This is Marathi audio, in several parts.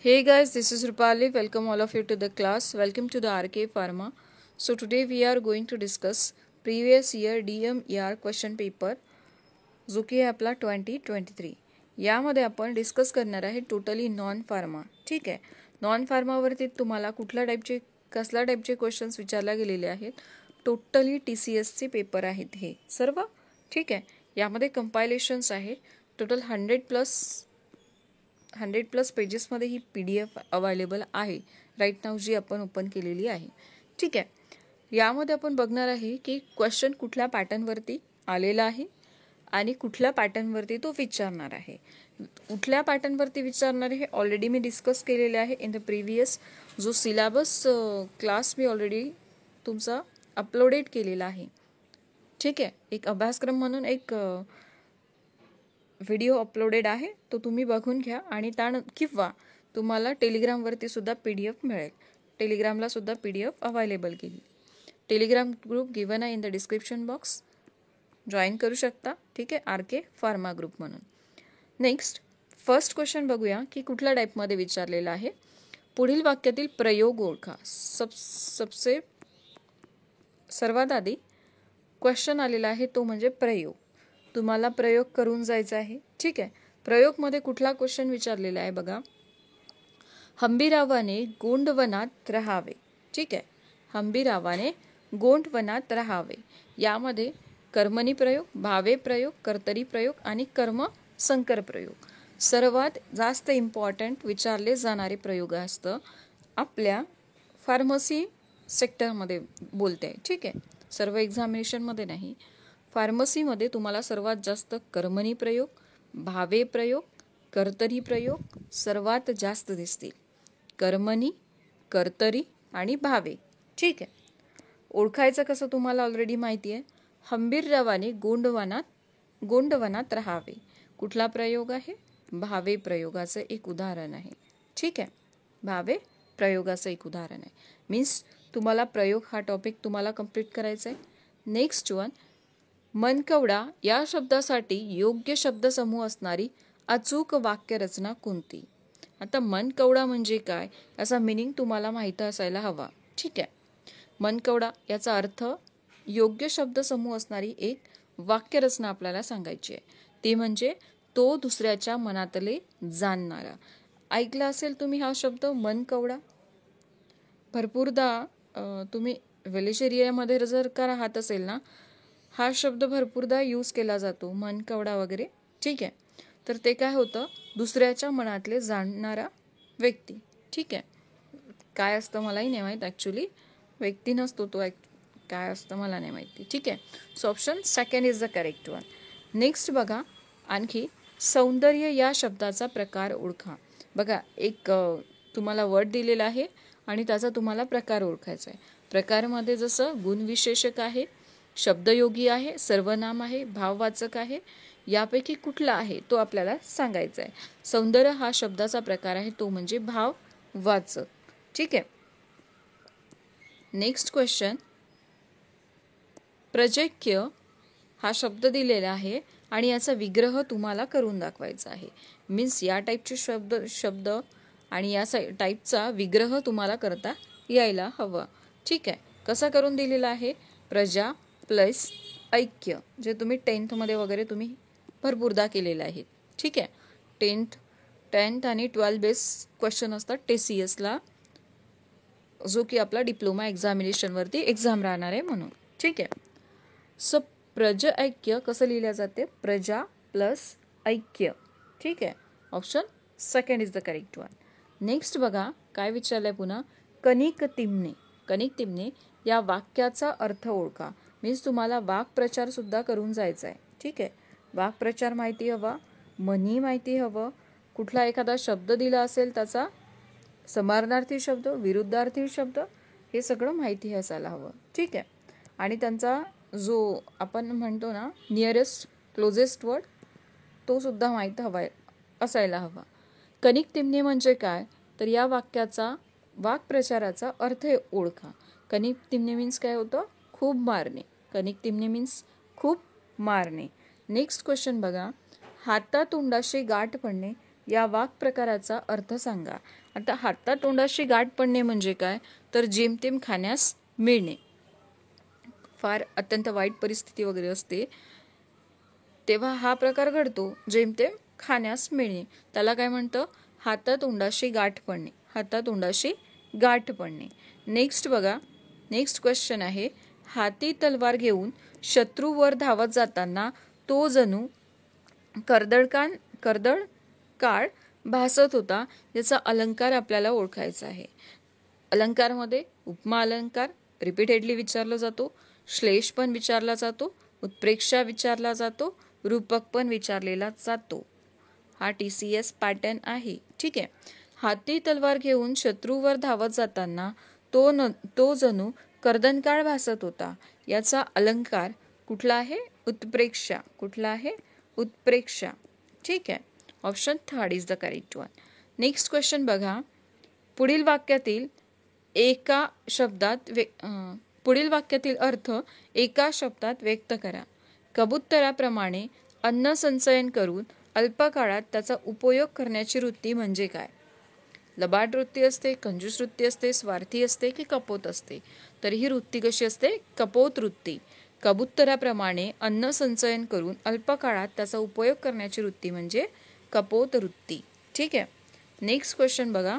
Hey guys, this is Rupali. Welcome all of you to the class. Welcome to the RK Pharma. So today we are going to discuss previous year DMER question paper जो की आहे आपला 2023. यामध्ये आपण डिस्कस करणार आहे टोटली नॉन फार्मा. ठीक आहे. नॉन फार्मावरती तुम्हाला कसल्या टाईपचे क्वेश्चन्स विचारले गेलेले आहेत. टोटली TCSचे पेपर आहेत हे सर्व. ठीक आहे. यामध्ये कंपायलेशन्स आहे. टोटल 100+ पेजेसमध्ये ही PDF अवेलेबल आहे राईट नाव जी आपण ओपन केलेली आहे. ठीक आहे. यामध्ये आपण बघणार आहे की क्वेश्चन कुठल्या पॅटर्नवरती आलेला आहे आणि कुठल्या पॅटर्नवरती तो विचारणार आहे. कुठल्या पॅटर्नवरती विचारणार आहे हे ऑलरेडी मी डिस्कस केलेले आहे इन द प्रिव्हियस जो सिलेबस क्लास मी ऑलरेडी तुमचा अपलोडेड केलेला आहे. ठीक आहे. एक अभ्यासक्रम म्हणून एक व्हिडिओ अपलोडेड आहे तो तुम्ही बघून घ्या आणि किंवा तुम्हाला टेलिग्रामवरती सुद्धा PDF मिळेल. टेलिग्रामला सुद्धा PDF अवेलेबल केली. टेलिग्राम ग्रुप गिवन आहे in the description box. Join करू शकता. ठीक आहे. RK फार्मा ग्रुप म्हणून. नेक्स्ट फर्स्ट क्वेश्चन बघूया की कुठल्या टाईपमध्ये विचारलेला आहे. पुढील वाक्यातील प्रयोग ओळखा. सर्वात आधी क्वेश्चन आलेला आहे तो म्हणजे प्रयोग. तुम्हाला प्रयोग करून जायचा आहे. ठीक आहे. प्रयोगमध्ये कुठला क्वेश्चन विचारलेला आहे बघा. हंबीरावाने गोंडवनात राहावे. ठीक आहे. हंबीरावाने गोंडवनात राहावे. यामध्ये कर्मणी प्रयोग, भावे प्रयोग, कर्तरी प्रयोग आणि कर्म संकर प्रयोग सर्वात जास्त इम्पॉर्टंट विचारले जाणारे प्रयोग असतं आपल्या फार्मसी सेक्टरमध्ये बोलते. ठीक आहे. सर्व एक्झामिनेशनमध्ये नाही. फार्मसीमध्ये तुम्हाला सर्वात जास्त कर्मणी प्रयोग, भावे प्रयोग, कर्तरी प्रयोग सर्वात जास्त दिसतील. कर्मणी, कर्तरी आणि भावे. ठीक आहे. ओळखायचं कसं तुम्हाला ऑलरेडी माहिती आहे. हंबीररावाने गोंडवनात राहावे. कुठला प्रयोग आहे. भावे प्रयोगाचं एक उदाहरण आहे. ठीक आहे. भावे प्रयोगाचं एक उदाहरण आहे. मीन्स तुम्हाला प्रयोग हा टॉपिक तुम्हाला कंप्लीट करायचा आहे. नेक्स्ट वन मनकवडा या शब्दासाठी योग्य शब्दसमूह असणारी अचूक वाक्यरचना कोणती. आता मनकवडा म्हणजे काय याचा मिनिंग तुम्हाला माहिती असायला हवा. ठीक आहे. मनकवडा याचा अर्थ योग्य शब्दसमूह असणारी एक वाक्यरचना आपल्याला सांगायची आहे. ती म्हणजे तो दुसऱ्याच्या मनातले जाणणारा. ऐकला असेल तुम्ही हा शब्द मनकवडा. भरपूरदा तुम्ही विलेज एरियामध्ये जर का राहत असेल ना हा शब्द भरपूरदा यूज केला जातो. मनकवडा वगैरे. ठीक आहे. तर ते काय होतं दुसऱ्याच्या मनातले जाणणारा व्यक्ती. ठीक आहे. काय असतं मलाही नाही माहीत ॲक्च्युली. व्यक्ती नसतो तो. काय असतं मला नाही माहिती. ठीक आहे. So option second is the correct one. Next बघा आणखी सौंदर्य या शब्दाचा प्रकार ओळखा. बघा एक तुम्हाला वर्ड दिलेला आहे आणि त्याचा तुम्हाला प्रकार ओळखायचा आहे. प्रकारमध्ये जसं गुणविशेषक आहे, शब्दयोगी आहे, सर्वनाम आहे, भाववाचक आहे. यापैकी कुठला आहे तो आपल्याला सांगायचा आहे. सौंदर्य हा शब्दाचा प्रकार आहे तो म्हणजे भाववाचक. ठीक आहे. नेक्स्ट क्वेश्चन प्रजक्य हा शब्द दिलेला आहे आणि याचा विग्रह तुम्हाला करून दाखवायचा आहे. मीन्स या टाईपचे शब्द आणि या टाईपचा विग्रह तुम्हाला करता यायला हवा. ठीक आहे. कसा करून दिलेला आहे. प्रजा प्लस ऐक्य जे तुम्ही 10th मध्ये वगैरे तुम्ही भरपूरदा केलेलं आहे. ठीक आहे. 10th आणि 12 बेस क्वेश्चन असतात TCSला जो की आपला डिप्लोमा एक्झामिनेशनवरती एक्झाम राहणार आहे म्हणून. ठीक आहे. सो प्रज ऐक्य कसं लिहिलं जाते. प्रजा प्लस ऐक्य. ठीक आहे. Option second is the correct one. Next बघा काय विचारलंय पुन्हा. कणिक तिमणे या वाक्याचा अर्थ ओळखा. मीन्स तुम्हाला वाक्प्रचार सुद्धा करून जायचा आहे. ठीक आहे. वाक्प्रचार माहिती हवा, म्हणी माहिती हवं, कुठला एखादा शब्द दिला असेल त्याचा समानार्थी शब्द, विरुद्धार्थी शब्द हे सगळं माहिती असायला हवं. ठीक आहे. आणि त्यांचा जो आपण म्हणतो ना नियरेस्ट क्लोजेस्ट वर्ड तो सुद्धा माहीत असायला हवा. कणिक तिमणे म्हणजे काय तर या वाक्याचा वाक्प्रचाराचा अर्थ ओळखा. कणिक तिमणे मीन्स काय होतं. खूप मारणे. कणिक तिमणे मीन्स खूप मारणे. नेक्स्ट क्वेश्चन बघा. हातातोंडाशी गाठ पडणे या वाक्प्रकाराचा अर्थ सांगा. आता हातातोंडाशी गाठ पडणे म्हणजे काय, तर जेमतेम खाण्यास मिळणे. फार अत्यंत वाईट परिस्थिती वगैरे असते तेव्हा हा प्रकार घडतो, जेमतेम खाण्यास मिळणे. त्याला काय म्हणतं, हातातोंडाशी गाठ पडणे. हातातोंडाशी गाठ पडणे. नेक्स्ट बघा, नेक्स्ट क्वेश्चन आहे, हाती तलवार घेऊन शत्रूवर धावत जाताना तो जणू कर्दळ काळ भासत होता. याचा अलंकार आपल्याला ओळखायचा आहे. अलंकारमध्ये उपमा अलंकार रिपीटेडली विचारला जातो, श्लेष पण विचारला जातो, उत्प्रेक्षा विचारला जातो, रूपक पण विचारलेला जातो. हा TCS पॅटर्न आहे. ठीक आहे. हाती तलवार घेऊन शत्रूवर धावत जाताना तो जणू कर्दनकाळ भासत होता. याचा अलंकार कुठला आहे, उत्प्रेक्षा. कुठला आहे, उत्प्रेक्षा. ठीक आहे. Option 3 is the correct one. Next question बघा, पुढील वाक्यातील अर्थ एका शब्दात व्यक्त करा. कबुतराप्रमाणे अन्न संचयन करून अल्प काळात त्याचा उपयोग करण्याची वृत्ती म्हणजे काय? लबाड वृत्ती असते, कंजूस वृत्ती असते, स्वार्थी असते की कपोत असते? तर ही वृत्ती कशी असते, कपोत वृत्ती. कबुतराप्रमाणे अन्न संचयन करून अल्प काळात त्याचा उपयोग करण्याची वृत्ती म्हणजे कपोत वृत्ती. ठीक आहे. नेक्स्ट क्वेश्चन बघा,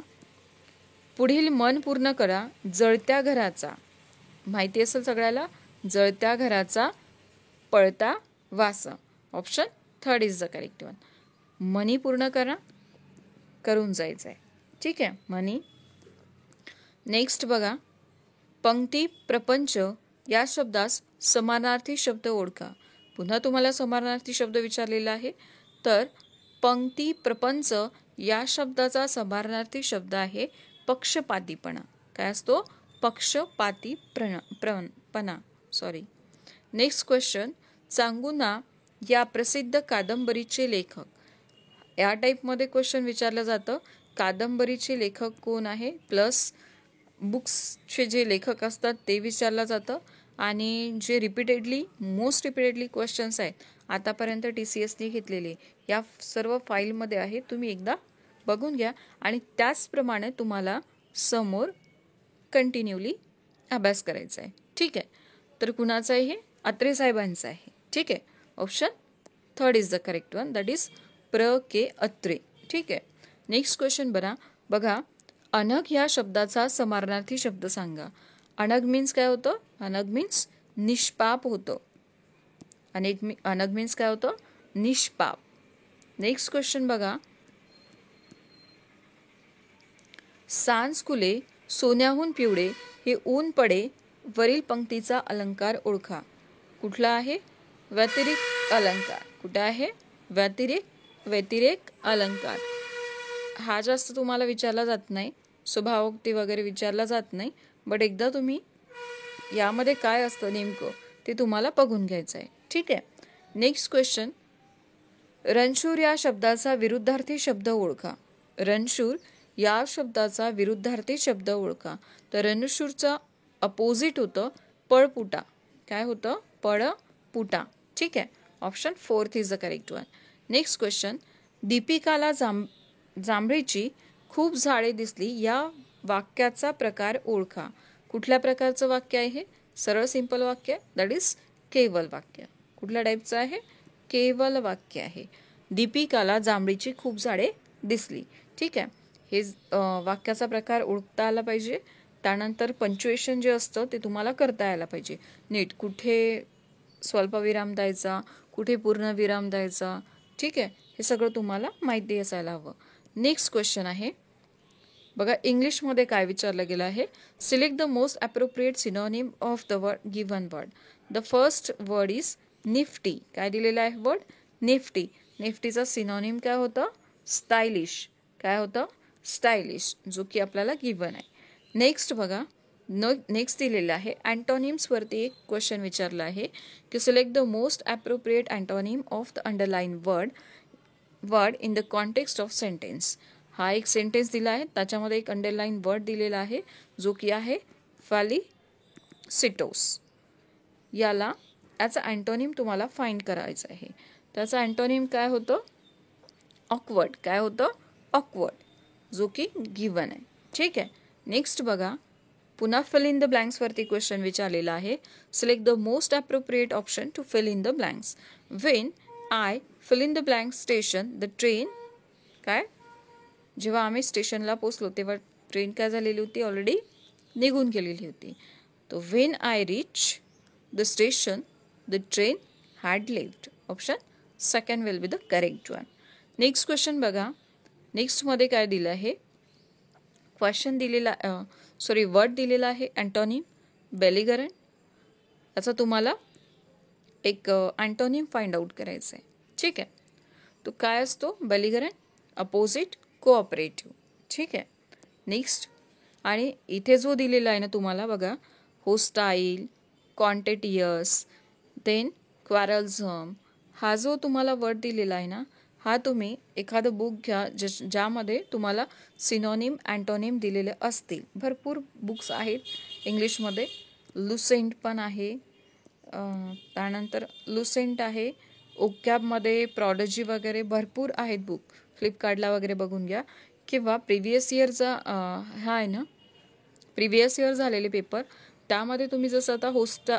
पुढील मन पूर्ण करा. जळत्या घराचा, माहिती असेल सगळ्याला, जळत्या घराचा पळता वासा. Option 3 is the correct one. मनी पूर्ण करा, करून जायचं आहे. ठीक आहे, मनी. नेक्स्ट बघा, पंक्ती प्रपंच या शब्दास समानार्थी शब्द ओळखा. पुन्हा तुम्हाला समानार्थी शब्द विचारलेला आहे. तर पंक्ती प्रपंच या शब्दाचा समानार्थी शब्द आहे पक्षपातीपणा. काय असतो, पक्षपातीपणा. सॉरी. नेक्स्ट क्वेश्चन, चांगुना या प्रसिद्ध कादंबरीचे लेखक. या टाईपमध्ये क्वेश्चन विचारलं जातं, कादंबरीचे लेखक कोण आहे, प्लस बुक्सचे जे लेखक असतात ते विचारलं जातं. आणि जे मोस्ट रिपीटेडली क्वेश्चन्स आहेत आतापर्यंत TCSने घेतलेले, या सर्व फाईलमध्ये आहे. तुम्ही एकदा बघून घ्या आणि त्याचप्रमाणे तुम्हाला समोर कंटिन्यूली अभ्यास करायचा आहे. ठीक आहे. तर कुणाचं आहे हे, अत्रे साहेबांचं आहे. ठीक आहे. Option 3 is the correct one, that is K. Atre. ठीक आहे. नेक्स्ट क्वेश्चन बघा, अनग ह्या शब्दाचा समानार्थी शब्द सांगा. अनग मीन्स काय होतं, अनग मीन्स निष्पाप होतं. अनग मीन्स काय होतं, निष्पाप. नेक्स्ट क्वेश्चन बघा, सांज खुले सोन्याहून पिवळे हे ऊन पडे वरील पंक्तीचा अलंकार ओळखा. कुठला आहे, व्यतिरिक्त अलंकार. कुठे आहे, व्यतिरेक अलंकार. हा जास्त तुम्हाला विचारला जात नाही, स्वभावोक्ती वगैरे विचारला जात नाही, बट एकदा तुम्ही यामध्ये काय असतं नेमकं ते तुम्हाला बघून घ्यायचं आहे. ठीक आहे. नेक्स्ट क्वेश्चन, रणशूर या शब्दाचा विरुद्धार्थी शब्द ओळखा. रणशूर या शब्दाचा विरुद्धार्थी शब्द ओळखा. तर रणशूरचा अपोजिट होतं पळपुटा. काय होतं, पळपुटा. ठीक आहे. Option 4 is the correct one. Next question, दीपिकाला जांभळीची खूप झाडे दिसली या वाक्याचा प्रकार ओळखा. कुठल्या प्रकारचं वाक्य आहे, सरळ सिंपल वाक्य, दॅट इज केवल वाक्य. कुठल्या टाईपचं आहे, केवल वाक्य आहे. दीपिकाला जांभळीची खूप झाडे दिसली. ठीक आहे. हे वाक्याचा प्रकार ओळखता आला पाहिजे. त्यानंतर पंच्युएशन जे असतं ते तुम्हाला करता यायला पाहिजे नीट. कुठे स्वल्पविराम द्यायचा, कुठे पूर्ण विराम द्यायचा. ठीक आहे. हे सगळं तुम्हाला माहिती असायला हवं. नेक्स्ट क्वेश्चन आहे बघा, इंग्लिशमध्ये काय विचारलं गेलं आहे, select the most appropriate synonym of the given word. The first word is Nifty. काय दिलेलं आहे वर्ड, निफ्टी. निफ्टीचा सिनोनिम काय होतं, स्टायलिश. काय होतं, स्टायलिश, जो की आपल्याला गिव्हन आहे. नेक्स्ट बघा, नेक्स्ट दिलेलं आहे अँटोनिम्सवरती एक क्वेश्चन विचारला आहे की select the most appropriate antonym of the underline word in the context of sentence. हा एक सेंटेन्स दिला आहे, त्याच्यामध्ये एक अंडरलाइन वर्ड दिलेला आहे जो की आहे फॅलिसिटोस. याचा अँटोनिम तुम्हाला फाइंड करायचं आहे. त्याचा अँटोनिम काय होतं, ऑकवर्ड काय होतं ऑकवर्ड जो की गिवन आहे. ठीक आहे. नेक्स्ट बघा पुन्हा फिल इन द ब्लँक्स वरती क्वेश्चन विचारलेला आहे. Select the most appropriate option to fill in the blanks. When I fill in the blanks station the train काय जेव्हा आम्ही स्टेशनला पोचलो तेव्हा ट्रेन काय झालेली होती ऑलरेडी निघून गेलेली होती. तो when I reach the station the train had lived. Option second will be the correct one. Next question बघा. नेक्स्टमध्ये काय दिलं आहे क्वेश्चन दिलेला वर्ड दिलेला आहे अँटोनिम बेलिगरंट. याचा तुम्हाला एक अँटोनिम फाइंड आउट करायचं आहे. ठीक आहे. तो काय असतो बेलिगरंट अपोजिट कोऑपरेटिव्ह. ठीक आहे. नेक्स्ट आणि इथे जो दिलेला आहे ना तुम्हाला बघा होस्टाईल कॉन्टेटियस देन क्वारल्झम हा जो तुम्हाला वर्ड दिलेला आहे ना हा तुम्ही एखादं बुक घ्या ज्यामध्ये तुम्हाला सिनोनिम अँटोनिम दिलेले असतील. भरपूर बुक्स आहेत इंग्लिशमध्ये. लुसेंट पण आहे त्यानंतर लुसेंट आहे ओकॅबमध्ये प्रॉडजी वगैरे भरपूर आहेत बुक. फ्लिपकार्टला वगैरे बघून घ्या किंवा प्रिव्हियस इयरचा हा आहे ना प्रिव्हियस इयर झालेले पेपर त्यामध्ये तुम्ही जसं आता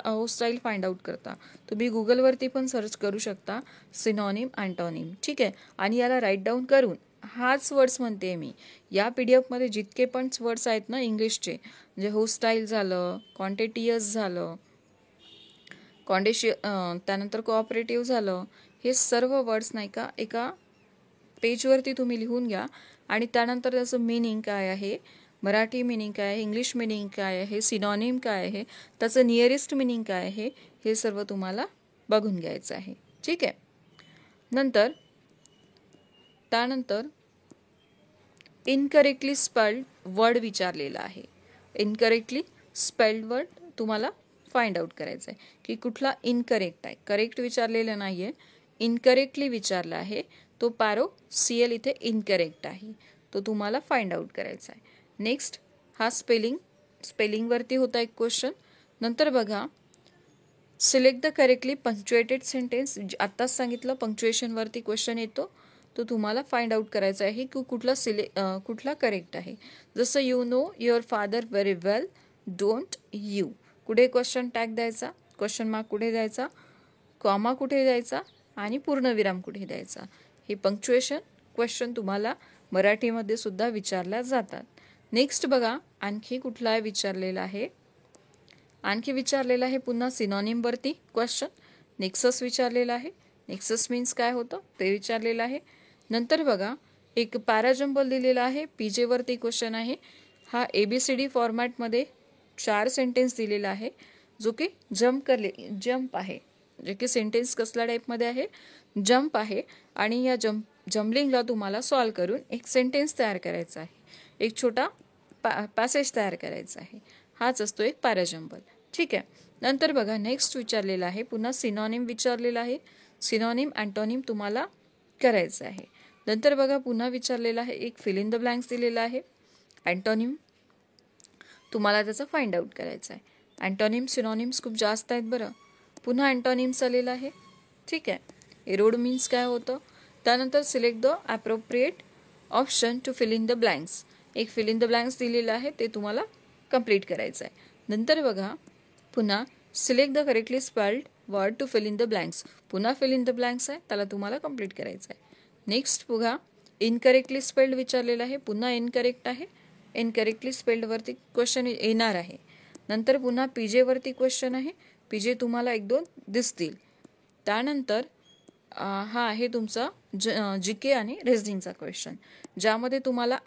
होस्टाईल फाइंड आउट करता तुम्ही गुगलवरती पण सर्च करू शकता सिनॉनिम अँटोनिम. ठीक आहे. आणि याला राईट डाऊन करून हाच वर्ड्स म्हणते मी या PDF मध्ये जितके पण वर्ड्स आहेत ना इंग्लिशचे म्हणजे होस्टाईल झालं क्वांटिटियस झालं त्यानंतर कोऑपरेटिव्ह झालं हे सर्व वर्ड्स नाही का एका पेजवरती तुम्ही लिहून घ्या आणि त्यानंतर त्याचं मीनिंग काय आहे मराठी मीनिंग काय आहे इंग्लिश मीनिंग काय आहे सिनॉनिम काय आहे त्याचं नियरेस्ट मीनिंग काय आहे हे सर्व तुम्हाला बघून घ्यायचं आहे. ठीक आहे. त्यानंतर इनकरेक्टली स्पेल्ड वर्ड विचारलेला आहे. इनकरेक्टली स्पेल्ड वर्ड तुम्हाला फाइंड आउट करायचं आहे की कुठला इनकरेक्ट आहे. करेक्ट विचारलेलं नाही आहे इनकरेक्टली विचारला आहे. तो CL इथे इनकरेक्ट आहे तो तुम्हाला फाइंड आउट करायचा आहे. नेक्स्ट हा स्पेलिंगवरती होता एक क्वेश्चन. नंतर बघा select the correctly punctuated sentence. आत्ताच सांगितलं पंक्च्युएशनवरती क्वेश्चन येतो तो तुम्हाला फाइंड आउट करायचा आहे की कुठला करेक्ट आहे. जसं you know your father very well don't you कुठे क्वेश्चन टॅग द्यायचा क्वेश्चन मार्क कुठे द्यायचा कॉमा कुठे द्यायचा आणि पूर्णविराम कुठे द्यायचा. हे पंक्च्युएशन क्वेश्चन तुम्हाला मराठीमध्ये सुद्धा विचारल्या जातात. नेक्स्ट बघा आणखी कुठला विचारलेला आहे पुन्हा सिनॉनिमवरती क्वेश्चन. नेक्सस विचारलेला आहे. नेक्सस मीन्स काय होतं ते विचारलेलं आहे. नंतर बघा एक पॅराजंबल दिलेला आहे PJ वरती क्वेश्चन आहे. हा ABCD फॉर्मॅटमध्ये 4 सेंटेन्स दिलेला आहे जो की जम्प आहे जे की सेंटेन्स कसल्या टाईपमध्ये आहे जम्प आहे आणि या जम्बलिंगला तुम्हाला सॉल्व करून एक सेंटेन्स तयार करायचा आहे एक छोटा पॅसेज तयार करायचा आहे. हाच असतो एक पॅराजंबल. ठीक आहे. नंतर बघा नेक्स्ट विचारलेला आहे पुन्हा सिनॉनिम विचारलेला आहे. सिनॉनिम अँटोनिम तुम्हाला करायचं आहे. नंतर बघा पुन्हा विचारलेला आहे एक फिल इन द ब्लँक्स दिलेला आहे अँटोनिम तुम्हाला त्याचं फाइंड आउट करायचं आहे. अँटोनिम सिनॉनिम्स खूप जास्त आहेत बरं. पुन्हा अँटोनिम्स आलेला आहे. ठीक आहे. एरोड मीन्स काय होतं. त्यानंतर select the appropriate option to fill in the blanks. एक फिल इन द ब्लँक्स दिलेलं आहे ते तुम्हाला कंप्लीट करायचं आहे. नंतर बघा पुन्हा select the correctly spelled word to fill in the blanks. पुन्हा फिल इन द ब्लँक्स आहे त्याला तुम्हाला कंप्लीट करायचं आहे. नेक्स्ट बघा इनकरेक्टली स्पेल्ड विचारलेलं आहे पुन्हा इनकरेक्ट आहे. इनकरेक्टली स्पेल्डवरती क्वेश्चन येणार आहे. नंतर पुन्हा PJ वरती क्वेश्चन आहे. PJ तुम्हाला 1-2 दिसतील. त्यानंतर हा आहे तुमचा GK आणि रिझनिंगचा क्वेश्चन ज्यामध्ये तुम्हाला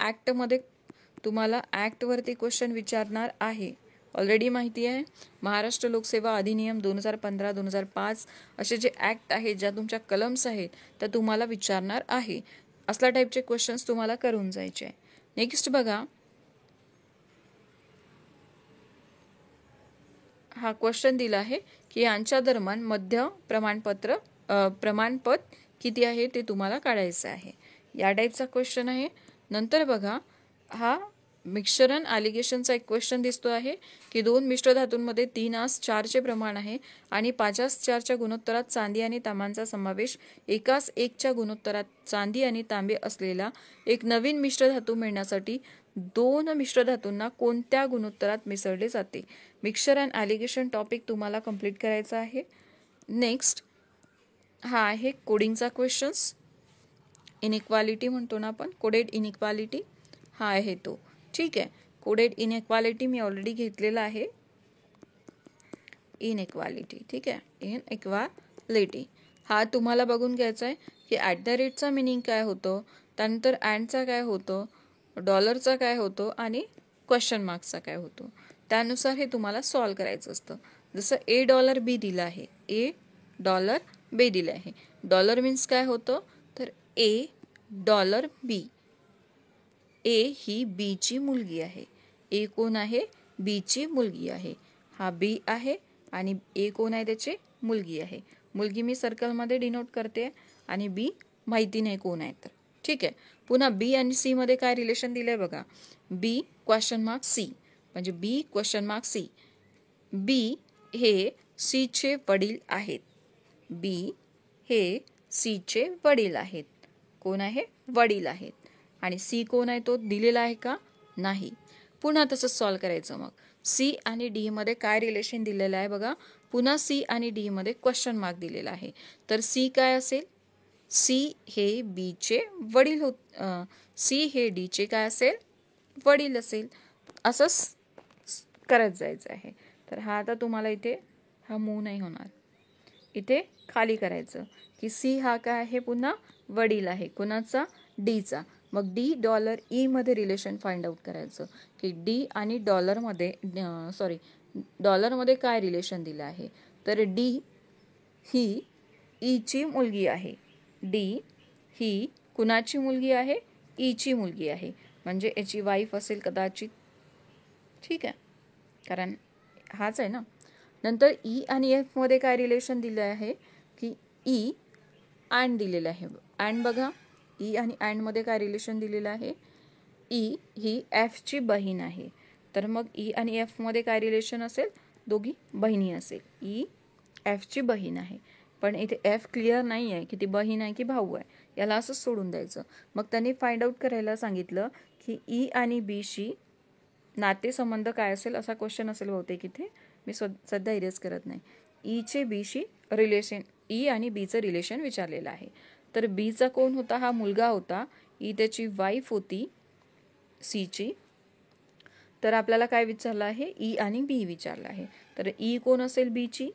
ॲक्टवरती क्वेश्चन विचारणार आहे. ऑलरेडी माहिती आहे महाराष्ट्र लोकसेवा अधिनियम 2015-2005 असे जे ॲक्ट आहेत ज्या तुमच्या कलम्स आहेत त्या तुम्हाला विचारणार आहे. असल्या टाईपचे क्वेश्चन्स तुम्हाला करून जायचे आहे. नेक्स्ट बघा हा क्वेश्चन दिला आहे की यांच्या दरम्यान मध्य प्रमाणपत किती आहे ते तुम्हाला काढायचं आहे. या टाईपचा क्वेश्चन आहे. नंतर बघा हा मिक्सचर अँड ॲलिगेशनचा एक क्वेश्चन दिसतो आहे की 2 मिश्र धातूंमध्ये 3:4चे प्रमाण आहे आणि 5:4च्या गुणोत्तरात चांदी आणि तांब्याचा समावेश 1:1च्या गुणोत्तरात चांदी आणि तांबे असलेला एक नवीन मिश्र धातू मिळण्यासाठी 2 मिश्र धातूंना कोणत्या गुणोत्तरात मिसळले जाते. मिक्सचर अँड ॲलिगेशन टॉपिक तुम्हाला कंप्लीट करायचा आहे. नेक्स्ट हा आहे कोडिंगचा क्वेश्चन्स. इनइक्वालिटी म्हणतो ना आपण, कोडेड इनइक्वालिटी हा आहे तो. ठीक आहे, कोडेड इनइक्वालिटी मी ऑलरेडी घेतलेला आहे. इनइक्वालिटी, ठीक आहे, इनइक्वालिटी हा तुम्हाला बघून घ्यायचा आहे की @चा मिनिंग काय होतं, त्यानंतर अँडचा काय होतं, डॉलरचा काय होतं आणि क्वेश्चन मार्क्सचा काय होतो. त्यानुसार हे तुम्हाला सॉल्व करायचं असतं. जसं $A दिला आहे, $A दिलं आहे. डॉलर मीन्स काय होतं तर $A. ए ही बी ची मुलगी आहे. ए कोण आहे, बी ची मुलगी आहे. हा बी आहे आणि ए कोण आहे, त्याची मुलगी आहे. मुलगी मी सर्कलमध्ये डिनोट करते आणि बी माहिती नाही कोण आहे तर. ठीक आहे, पुन्हा बी आणि सी मध्ये काय रिलेशन दिलंय बघा. बी $C म्हणजे बी $C. बी हे सी चे वडील आहेत. बी हे सी चे वडील आहेत. कोण आहे, वडील आहेत. आणि सी कोण आहे, तो दिलेला आहे का, नाही. पुन्हा तसंच सॉल्व करायचं. मग सी आणि डी मध्ये काय रिलेशन दिलेलं आहे बघा. पुन्हा सी आणि डी मध्ये क्वेश्चन मार्क दिलेला आहे. तर सी काय असेल, सी हे बी चे वडील सी हे डी चे काय असेल, वडील असेल. असंच करत जायचं आहे. तर हा आता तुम्हाला इथे हा मूव नाही होणार, इथे खाली करायचं की सी हा काय आहे, पुन्हा वडील आहे. कुणाचा, डीचा. मग $E मध्ये रिलेशन फाइंड आउट करायचं की डी आणि डॉलरमध्ये काय रिलेशन दिलं आहे. तर डी ही ई ची मुलगी आहे. डी ही कुणाची मुलगी आहे, ई ची मुलगी आहे. म्हणजे याची वाईफ असेल कदाचित. ठीक आहे, कारण हाच आहे ना. नंतर ई आणि एफ मध्ये काय रिलेशन दिलं आहे की ई अँड दिलेलं आहे. अँड बघा, ई आणि अँड मध्ये काय रिलेशन दिलेलं आहे. ई ही एफ ची बहीण आहे. तर मग ई आणि एफ मध्ये काय रिलेशन असेल, दोघी बहिणी असेल. ई एफ ची बहीण आहे. पण इथे एफ क्लिअर नाही आहे की ती बहीण आहे की भाऊ आहे, याला असंच सोडून द्यायचं. मग त्यांनी फाइंड आउट करायला सांगितलं की ई आणि बी शी नातेसंबंध काय असेल, असा क्वेश्चन असेल बहुतेक इथे. मी सध्या इरेज करत नाही. ई चे बी शी रिलेशन, ई आणि बीचं रिलेशन विचारलेलं आहे. तर बीचा कोण होता, हा मुलगा होता. ई त्याची वाईफ होती सीची. तर आपल्याला काय विचारलं आहे, ई आणि बी विचारलं आहे. तर ई कोण असेल, बीची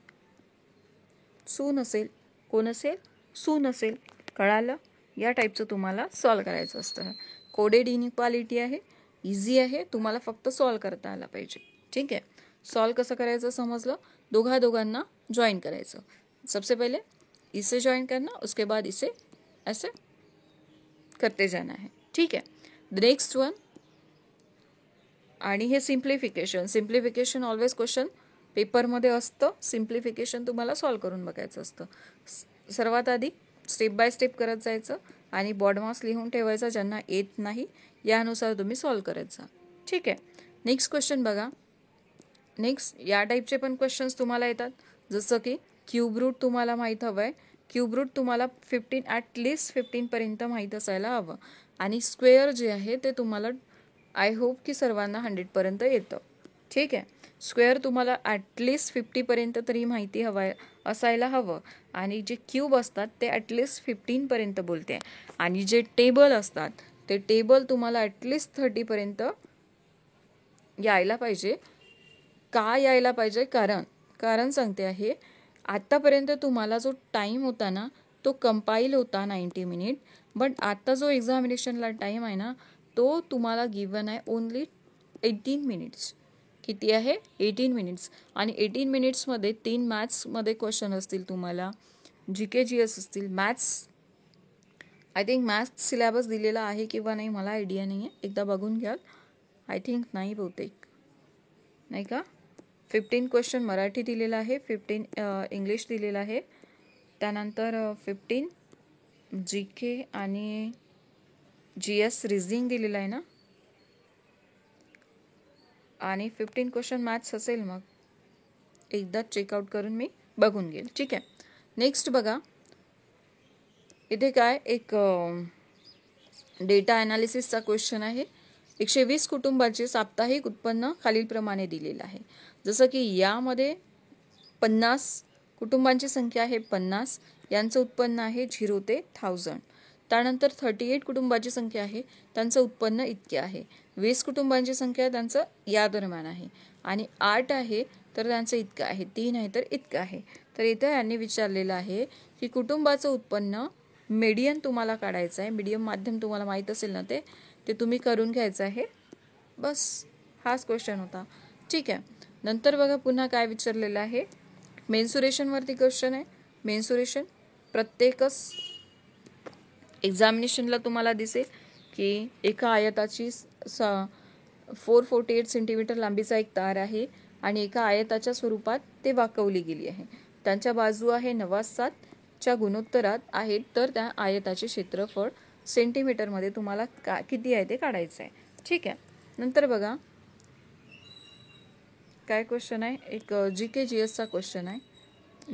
सून असेल. कोण असेल, सून असेल. कळालं. या टाईपचं तुम्हाला सॉल्व करायचं असतं. कोडेड इनइक्वालिटी आहे, इझी आहे, तुम्हाला फक्त सॉल्व करता आला पाहिजे. ठीक आहे, सॉल्व कसं करायचं समजलं. दोघांना जॉईन करायचं. सबसे पहले इसे ज्वाइन करना, उसके बाद इसे ऐसे करते जाना है. ठीक है, द नेक्स्ट वन. आणि हे सिम्प्लिफिकेशन ऑलवेज क्वेश्चन पेपरमध्ये असतं. सिम्प्लिफिकेशन तुम्हाला सॉल्व करून बघायचं असतं. सर्वात आधी स्टेप बाय स्टेप करत जायचं आणि बॉडमार्क्स लिहून ठेवायचा ज्यांना येत नाही, यानुसार तुम्ही सॉल्व करायचा. ठीक आहे, नेक्स्ट क्वेश्चन बघा. नेक्स्ट या टाईपचे पण क्वेश्चन्स तुम्हाला येतात. जसं की क्यूब रूट तुम्हाला माहीत हवं आहे. क्यूब रूट तुम्हाला 15 ॲटलिस्ट 15पर्यंत माहीत असायला हवं. आणि स्क्वेअर जे आहे ते तुम्हाला आय होप की सर्वांना 100पर्यंत येतं. ठीक आहे, स्क्वेअर तुम्हाला ॲटलिस्ट 50पर्यंत तरी माहिती असायला हवं. आणि जे क्यूब असतात ते ॲटलिस्ट 15पर्यंत बोलते. आणि जे टेबल असतात ते टेबल तुम्हाला ॲटलिस्ट 30पर्यंत यायला पाहिजे. का यायला पाहिजे, कारण सांगते आहे. आत्तापर्यंत तुम्हाला जो टाईम होता ना, तो कंपाईल होता 90 मिनिट. बट आता जो एक्झामिनेशनला टाईम आहे ना, तो तुम्हाला गिवन आहे ओनली 18 मिनिट्स. किती आहे, 18 मिनिट्स. आणि 18 मिनिट्समध्ये 3 मॅथ्समध्ये क्वेश्चन असतील तुम्हाला, GK GS असतील. Maths I think maths syllabus दिलेला आहे किंवा नाही मला आयडिया नाही आहे, एकदा बघून घ्याल. आय थिंक नाही, बहुतेक नाही का. 15 क्वेश्चन मराठी दिलेला आहे, 15 इंग्लिश दिलेला आहे. त्यानंतर 15 GK आणि GS रिझनिंग दिलेला आहे ना. आणि 15 क्वेश्चन मॅथ्स असेल. मग एकदा चेकआउट करून मी बघून घेईल. ठीक आहे. नेक्स्ट बघा, इथे काय एक डेटा ॲनालिसिसचा क्वेश्चन आहे. 120 कुटुंबाचे साप्ताहिक उत्पन्न खालीलप्रमाणे दिलेलं आहे. जसं की यामध्ये 50 कुटुंबांची संख्या आहे 50, यांचं उत्पन्न आहे 0 ते 1000. त्यानंतर 38 कुटुंबाची संख्या आहे, त्यांचं उत्पन्न इतके आहे. 20 कुटुंबांची संख्या त्यांचं या दरम्यान आहे. आणि 8 आहे तर त्यांचं इतकं आहे. 3 आहे तर इतकं आहे. तर इथं यांनी विचारलेलं आहे की कुटुंबाचं उत्पन्न मीडियन तुम्हाला काढायचं आहे. मीडियम माध्यम तुम्हाला माहीत असेल ना, ते तुम्ही करून घ्यायचं आहे. बस हाच क्वेश्चन होता. ठीक आहे. नंतर बघा पुन्हा काय विचारलेलं आहे. मेन्सुरेशनवरती क्वेश्चन आहे. मेन्सुरेशन प्रत्येकच एक्झामिनेशनला तुम्हाला दिसेल की एका आयताची 448 सेंटीमीटर लांबीचा एक तार आहे आणि एका आयताच्या स्वरूपात ते वाकवली गेली आहे. त्यांच्या बाजू आहे 9:7च्या गुणोत्तरात आहेत. तर त्या आयताचे क्षेत्रफळ सेंटीमीटरमध्ये तुम्हाला किती आहे ते काढायचं आहे. ठीक आहे. नंतर बघा काय क्वेश्चन आहे. एक GK-GSचा क्वेश्चन आहे.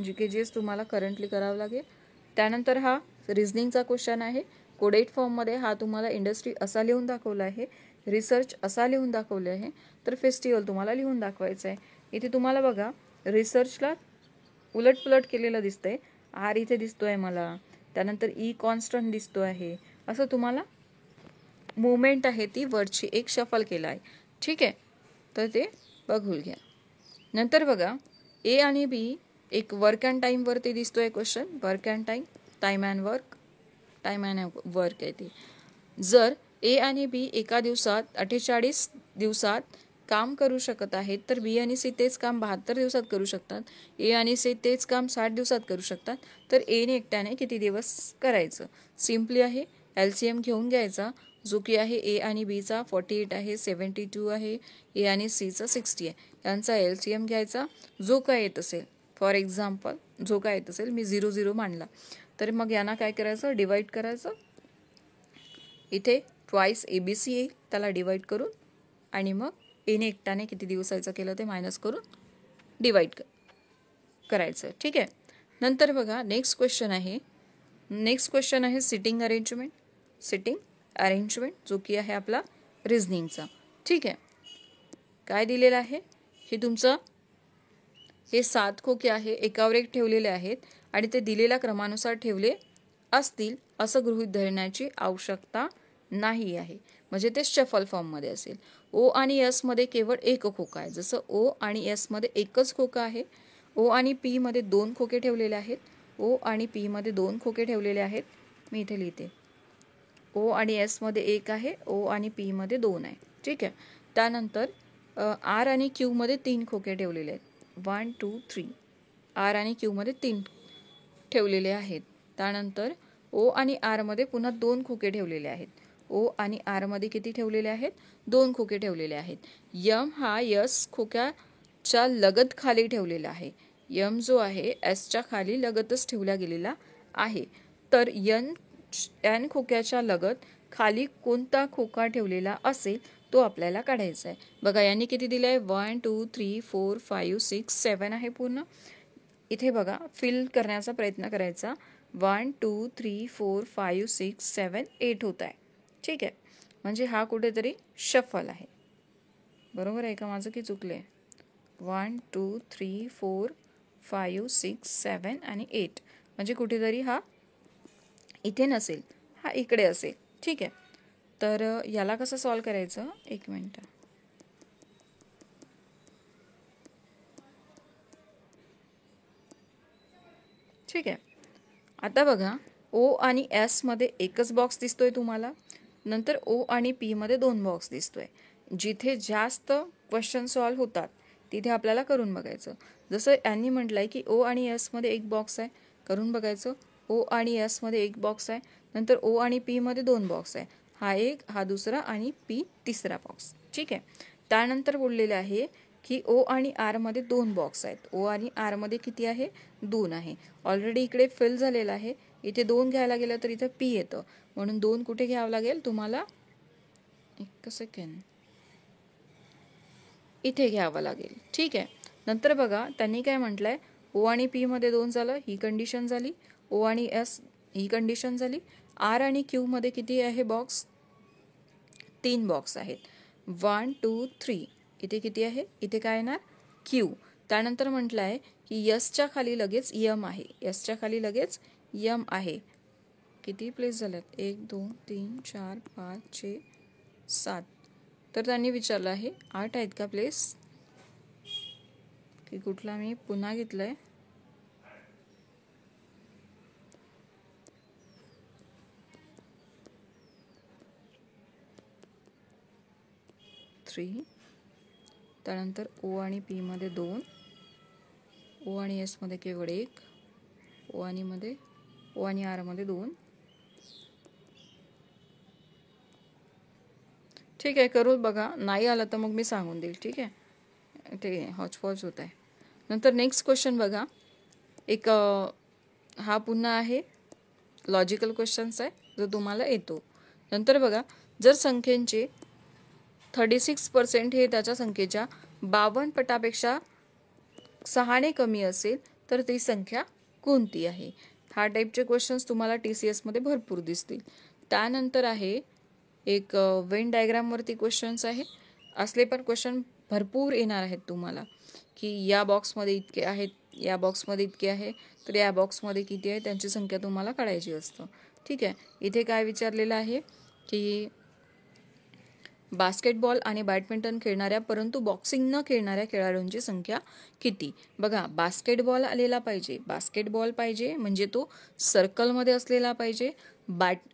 GK-GS तुम्हाला करंटली करावं लागेल. त्यानंतर हा रिझनिंगचा क्वेश्चन आहे. कोडेड फॉर्ममध्ये हा तुम्हाला इंडस्ट्री असा लिहून दाखवला आहे, रिसर्च असा लिहून दाखवले आहे, तर फेस्टिवल तुम्हाला लिहून दाखवायचं आहे. इथे तुम्हाला बघा रिसर्चला उलटपुलट केलेलं दिसतंय. आर इथे दिसतोय मला, त्यानंतर ई कॉन्स्टंट दिसतो आहे. असं तुम्हाला मुवमेंट आहे ती वरची एक शफल केला आहे. ठीक आहे. तर ते बघून घ्या. नंतर बघा ए आणि बी एक वर्क अँड टाईमवरती दिसतोय question. Work and time, time and work आहे ती. जर ए आणि बी एका दिवसात 48 दिवसात काम करू शकत आहेत, तर बी आणि सी तेच काम 72 दिवसात करू शकतात. ए आणि सी तेच काम 60 दिवसात करू शकतात. तर एने एकट्याने किती दिवस करायचं? सिम्पली आहे, LCM घेऊन घ्यायचा, जो की आहे ए आणि बीचा 48 आहे, 72 आहे, ए आणि सीचा 60 आहे. यांचा LCM घ्यायचा, जो काय येत असेल. फॉर एक्झाम्पल जो काय येत असेल, मी 0 मांडला, तर मग यांना काय करायचं, डिवाइड करायचं. इथे ट्वाईस ABC येईल, त्याला डिवाइड करून, आणि मग एने एकट्याने किती दिवसाचं केलं ते मायनस करून डिवाइड करायचं. ठीक आहे. नंतर बघा नेक्स्ट क्वेश्चन आहे सिटिंग अरेंजमेंट, जो की आहे आपला रिझनिंगचा. ठीक आहे. काय दिलेलं आहे की तुमचं हे 7 खोके आहे, एकावर एक ठेवलेले आहेत आणि ते दिलेल्या क्रमानुसार ठेवले असतील असं गृहीत धरण्याची आवश्यकता नाही आहे. म्हणजे ते शफल फॉर्ममध्ये असेल. ओ आणि एस मध्ये केवळ एक खोका आहे. जसं ओ आणि एस मध्ये एकच खोका आहे. ओ आणि पी मध्ये 2 खोके ठेवलेले आहेत. ओ आणि पी मध्ये 2 खोके ठेवलेले आहेत. मी इथे लिहिते. ओ आणि एस मध्ये 1 आहे, ओ आणि पी मध्ये 2 आहे. ठीक आहे. त्यानंतर आर आणि क्यू मध्ये 3 खोके ठेवलेले आहेत. 1 2 3 आर आणि क्यू मध्ये 3 ठेवलेले आहेत. त्यानंतर ओ आणि आर मध्ये पुन्हा 2 खोके ठेवलेले आहेत. ओ आणि आर मध्ये किती ठेवलेले आहेत? 2 खोके ठेवलेले आहेत. यम हा यस खोक्याच्या लगत खाली ठेवलेला आहे. यम जो आहे एसच्या खाली लगतच ठेवला गेलेला आहे. तर एन खोक्याच्या लगत खाली कोणता खोका ठेवलेला असेल तो आपल्याला काढायचा आहे. बघा यांनी किती दिलं आहे? 1 2 3 4 5 6 7 आहे पूर्ण. इथे बघा फिल करण्याचा प्रयत्न करायचा. 1 2 3 4 5 6 7 8 होत आहे. ठीक आहे. म्हणजे हा कुठेतरी शफल आहे. बरोबर आहे का माझं की चुकले? 1 2 3 4 5 6 7 आणि 8 म्हणजे कुठेतरी हा इथे नसेल, हा इकडे असेल. ठीक आहे. तर याला कसं सॉल्व करायचं? एक मिनिट. ठीक आहे. आता बघा ओ आणि एस मध्ये एकच बॉक्स दिसतोय तुम्हाला. नंतर ओ आणि पी मध्ये 2 बॉक्स दिसतोय. जिथे जास्त क्वेश्चन सॉल्व होतात तिथे आपल्याला करून बघायचं. जसं यांनी म्हटलंय की ओ आणि एस मध्ये एक बॉक्स आहे, करून बघायचं. ओ आणि एस मध्ये एक बॉक्स आहे, नंतर ओ आणि पी मध्ये 2 बॉक्स आहे. हा एक, हा दुसरा आणि पी तिसरा बॉक्स. ठीक आहे. त्यानंतर बोललेले आहे की ओ आणि आर मध्ये 2 बॉक्स आहेत. ओ आणि आर मध्ये किती आहे? 2 आहे. ऑलरेडी इकडे फिल झालेलं आहे. इथे 2 घ्यायला गेलं तर इथं पी येतं, म्हणून 2 कुठे घ्यावं लागेल तुम्हाला? एक सेकंड. इथे घ्यावं लागेल. ठीक आहे. नंतर बघा त्यांनी काय म्हटलंय, ओ आणि पी मध्ये 2 झालं, ही कंडिशन झाली. ओ आणि एस ही कंडिशन झाली. आर आणि क्यू मध्ये किती आहे बॉक्स? 3 बॉक्स आहेत. 1 2 3. इथे किती आहे? इथे काय येणार? क्यू. त्यानंतर म्हटलं आहे की यसच्या खाली लगेच यम आहे. यसच्या खाली लगेच यम आहे. किती प्लेस झाल्यात? 1 2 3 4 5 6 7. तर त्यांनी विचारलं आहे 8 आहेत का प्लेस? की कुठला मी पुन्हा घेतलंय. थ्री. त्यानंतर ओ आणि पी मध्ये 2, ओ आणि एस मध्ये केवळ 1, ओ आणि आर मध्ये 2. ठीक आहे, करू बघा. नाही आलं तर मग मी सांगून देईल. ठीक आहे, ते हॉचपॉच होत आहे. नंतर नेक्स्ट क्वेश्चन बघा. एक हा पुन्हा आहे लॉजिकल क्वेश्चन्स आहे जो तुम्हाला येतो. नंतर बघा, जर संख्येचे 36% हे त्याच्या संख्येच्या 52 पटापेक्षा 6ने कमी असेल तर ती संख्या कोणती आहे? हा टाईपचे क्वेश्चन्स तुम्हाला TCS मध्ये भरपूर दिसतील. त्यानंतर आहे एक वेन डायग्रामवरती क्वेश्चन्स आहे. असले पण क्वेश्चन भरपूर येणार आहेत तुम्हाला, की या बॉक्समध्ये इतके आहेत, या बॉक्समध्ये इतके आहे, तर या बॉक्समध्ये किती आहे त्यांची संख्या तुम्हाला काढायची असतं. ठीक आहे. इथे काय विचारलेलं आहे की बास्केटबॉल आणि बॅडमिंटन खेळणाऱ्या परंतु बॉक्सिंग न खेळणाऱ्या खेळाडूंची संख्या किती? बघा, बास्केटबॉल आलेला पाहिजे. बास्केटबॉल पाहिजे म्हणजे तो सर्कलमध्ये असलेला पाहिजे.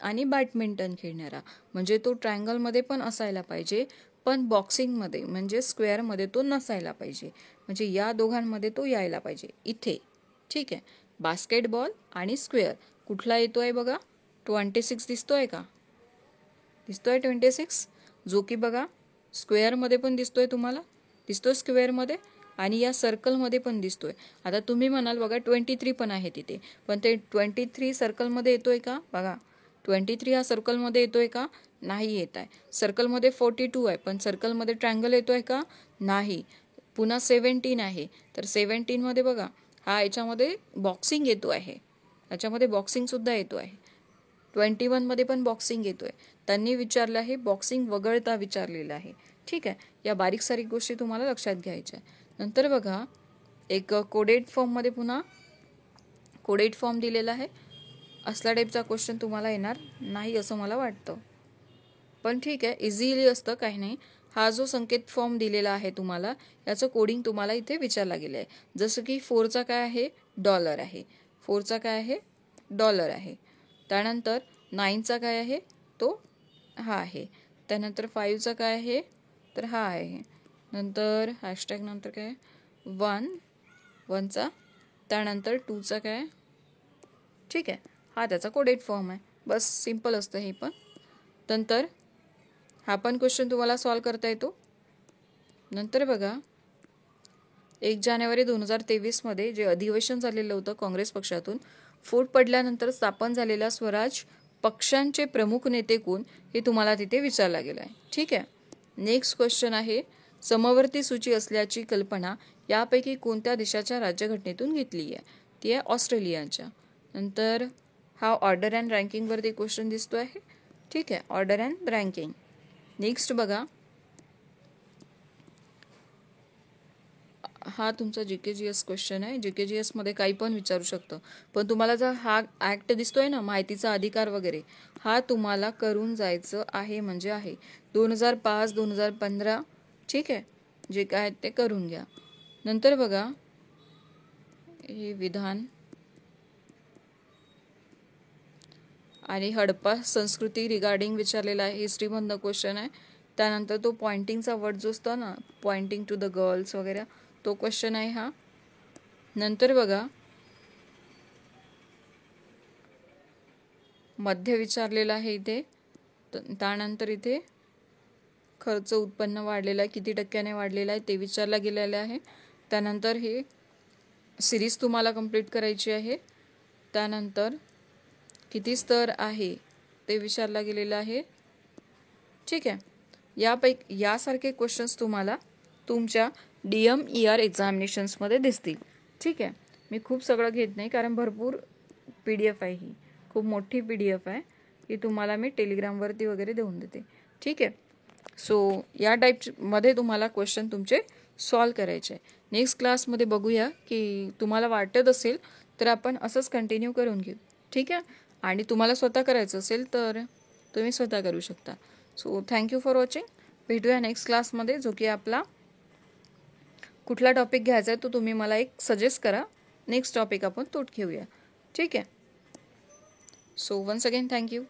आणि बॅडमिंटन खेळणारा म्हणजे तो ट्रायंगलमध्ये पण असायला पाहिजे, पण बॉक्सिंगमध्ये म्हणजे स्क्वेअरमध्ये तो नसायला पाहिजे. म्हणजे या दोघांमध्ये तो यायला पाहिजे इथे. ठीक आहे. बास्केटबॉल आणि स्क्वेअर कुठला येतोय बघा? 26 दिसतोय का? दिसतोय 26, जो की बघा स्क्वेअरमध्ये पण दिसतोय तुम्हाला, दिसतोय स्क्वेअरमध्ये आणि या सर्कलमध्ये पण दिसतोय. आता तुम्ही म्हणाल बघा 23 पण आहे तिथे, पण ते 23 सर्कलमध्ये येतोय का? बघा 23 हा सर्कलमध्ये येतोय का? नाही येत आहे. सर्कलमध्ये 42 आहे, पण सर्कलमध्ये ट्रायंगल येतोय का? नाही. पुन्हा 17 आहे, तर 17 मध्ये बघा हा याच्यामध्ये बॉक्सिंग येतो आहे, याच्यामध्ये बॉक्सिंग सुद्धा येतो आहे. 21 मध्ये पण बॉक्सिंग येतोय. त्यांनी विचारलं आहे बॉक्सिंग वगळता विचारलेलं आहे. ठीक आहे. या बारीक सारीक गोष्टी तुम्हाला लक्षात घ्यायच्या. नंतर बघा एक कोडेड फॉर्ममध्ये पुन्हा कोडेड फॉर्म दिलेला आहे. असला टाईपचा क्वेश्चन तुम्हाला येणार नाही असं मला वाटतं, पण ठीक आहे, इझिली असतं, काही नाही. हा जो संकेत फॉर्म दिलेला आहे तुम्हाला, याचं कोडिंग तुम्हाला इथे विचारला गेलं आहे. जसं की 4चा काय आहे? डॉलर आहे. 4चा काय आहे? डॉलर आहे. त्यानंतर 9चा काय आहे? तो हा आहे. त्यानंतर 5चा काय आहे? तर हा आहे. नंतर हॅशटॅग नंतर काय? 1चा. त्यानंतर 2चा काय? ठीक आहे, हा त्याचा कोडेड फॉर्म आहे. बस सिम्पल असतं हे पण. नंतर हा पण क्वेश्चन तुम्हाला सॉल्व करता येतो. नंतर बघा 1 जानेवारी 2023 मध्ये जे अधिवेशन झालेलं होतं काँग्रेस पक्षातून, फूट पडल्यानंतर स्थापन झालेल्या स्वराज पक्षांचे प्रमुख नेते कोण हे तुम्हाला तिथे विचारला गेलं आहे. ठीक आहे. नेक्स्ट क्वेश्चन आहे समवर्ती सूची असल्याची कल्पना यापैकी कोणत्या देशाच्या राज्यघटनेतून घेतली आहे? ती आहे ऑस्ट्रेलियाच्या. नंतर हा ऑर्डर अँड रँकिंगवरती क्वेश्चन दिसतो आहे. ठीक आहे, ऑर्डर अँड रँकिंग. नेक्स्ट बघा, हा तुमचा GKGS क्वेश्चन आहे. GKGS मध्ये काही पण विचारू शकतं, पण तुम्हाला जर हा ऍक्ट दिसतोय ना माहितीचा अधिकार वगैरे, हा तुम्हाला करून जायचं आहे. म्हणजे आहे 2005 2015. ठीक आहे, जे काय ते करून घ्या. नंतर बघा हे विधान आणि हडप्पा संस्कृती रिगार्डिंग विचारलेला आहे. हिस्ट्रीमधनं क्वेश्चन आहे. त्यानंतर तो पॉइंटिंगचा वर्ड जो असतो ना, पॉइंटिंग टू द गर्ल्स वगैरे, तो क्वेश्चन आहे हा. नंतर बघा मध्य विचारलेला आहे इथे. त्यानंतर इथे खर्च उत्पन्न वाढलेला आहे, किती टक्क्याने वाढलेला आहे ते विचारला गेलेलं आहे. त्यानंतर हे सिरीज तुम्हाला कंप्लीट करायची आहे. त्यानंतर किती स्तर आहे ते विचारला गेलेलं आहे. ठीक आहे. यासारखे क्वेश्चन्स तुम्हाला तुमच्या DMER एक्झामिनेशन्समध्ये दिसतील. ठीक आहे. मी खूप सगळं घेत नाही कारण भरपूर PDF आहे, ही खूप मोठी PDF आहे. ही तुम्हाला मी टेलिग्रामवरती वगैरे देऊन देते. ठीक आहे. सो या टाईपमध्ये तुम्हाला क्वेश्चन तुमचे सॉल्व करायचे. नेक्स्ट क्लासमध्ये बघूया की तुम्हाला वाटत असेल तर आपण असंच कंटिन्यू करून घेऊ. ठीक आहे. आणि तुम्हाला स्वतः करायचं असेल तर तुम्ही स्वतः करू शकता. So thank you for watching. भेटूया नेक्स्ट क्लासमध्ये, जो की आपला कुठला टॉपिक घ्यायचा आहे तो तुम्ही मला एक सजेस्ट करा. नेक्स्ट टॉपिक आपण तोच घेऊया. ठीक आहे. So once again thank you.